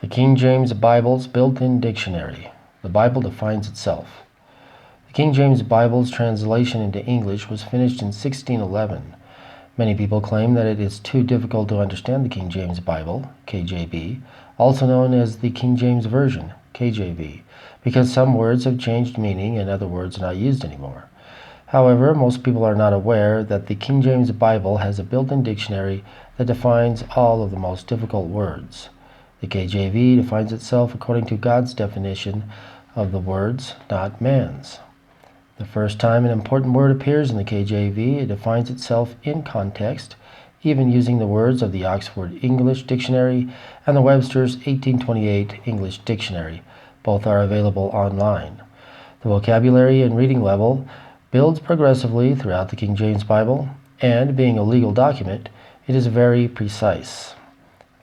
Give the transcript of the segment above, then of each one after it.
The King James Bible's built-in dictionary. The Bible defines itself. The King James Bible's translation into English was finished in 1611. Many people claim that it is too difficult to understand the King James Bible, KJV, also known as the King James Version, KJV, because some words have changed meaning and other words are not used anymore. However, most people are not aware that the King James Bible has a built-in dictionary that defines all of the most difficult words. The KJV defines itself according to God's definition of the words, not man's. The first time an important word appears in the KJV, it defines itself in context, even using the words of the Oxford English Dictionary and the Webster's 1828 English Dictionary. Both are available online. The vocabulary and reading level builds progressively throughout the King James Bible, and being a legal document, it is very precise.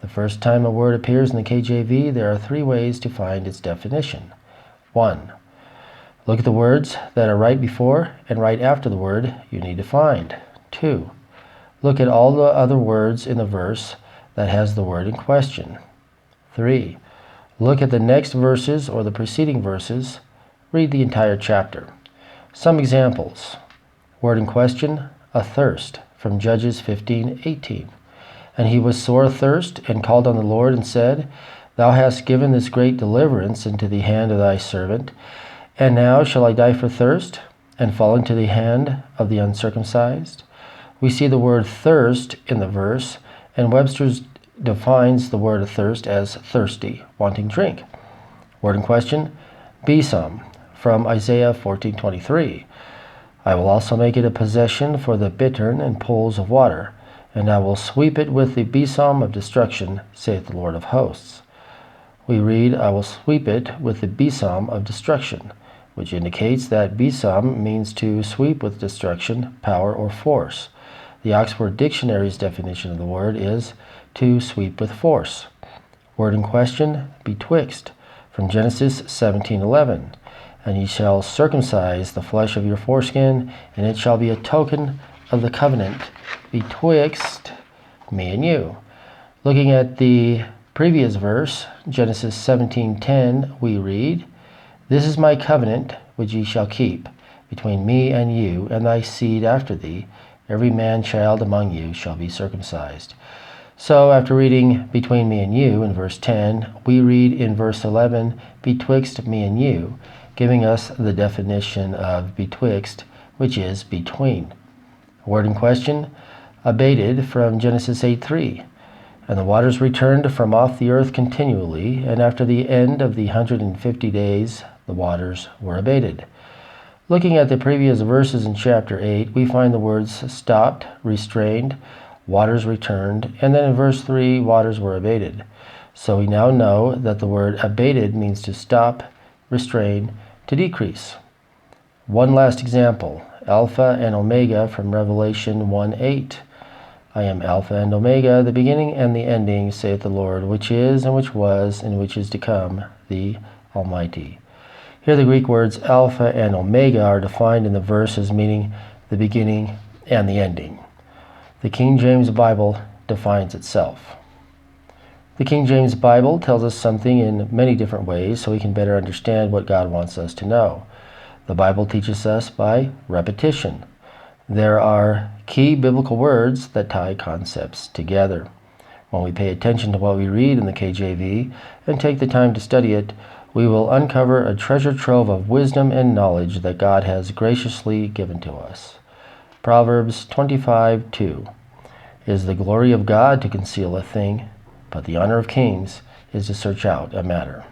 The first time a word appears in the KJV, there are three ways to find its definition. 1. Look at the words that are right before and right after the word you need to find. 2. Look at all the other words in the verse that has the word in question. 3. Look at the next verses or the preceding verses. Read the entire chapter. Some examples. Word in question, athirst, from Judges 15:18. And he was sore athirst, and called on the Lord, and said, Thou hast given this great deliverance into the hand of thy servant, and now shall I die for thirst, and fall into the hand of the uncircumcised? We see the word thirst in the verse, and Webster defines the word athirst as thirsty, wanting drink. Word in question, besom, from Isaiah 14:23. I will also make it a possession for the bittern and pools of water, and I will sweep it with the besom of destruction, saith the Lord of hosts. We read, I will sweep it with the besom of destruction, which indicates that besom means to sweep with destruction, power, or force. The Oxford Dictionary's definition of the word is to sweep with force. Word in question, betwixt, from Genesis 17:11. And ye shall circumcise the flesh of your foreskin, and it shall be a token of the covenant betwixt me and you. Looking at the previous verse, Genesis 17:10, we read, This is my covenant which ye shall keep between me and you and thy seed after thee. Every man-child among you shall be circumcised. So after reading between me and you in verse 10, we read in verse 11, betwixt me and you, giving us the definition of betwixt, which is between. Word in question, abated, from Genesis 8:3. And the waters returned from off the earth continually, and after the end of the 150 days, the waters were abated. Looking at the previous verses in chapter 8, we find the words stopped, restrained, waters returned, and then in verse 3, waters were abated. So we now know that the word abated means to stop, restrain, to decrease. One last example, Alpha and Omega, from Revelation 1:8. I am Alpha and Omega, the beginning and the ending, saith the Lord, which is, and which was, and which is to come, the Almighty. Here the Greek words Alpha and Omega are defined in the verse as meaning the beginning and the ending. The King James Bible defines itself. The King James Bible tells us something in many different ways so we can better understand what God wants us to know. The Bible teaches us by repetition. There are key biblical words that tie concepts together. When we pay attention to what we read in the KJV and take the time to study it, we will uncover a treasure trove of wisdom and knowledge that God has graciously given to us. Proverbs 25:2. It is the glory of God to conceal a thing, but the honor of kings is to search out a matter.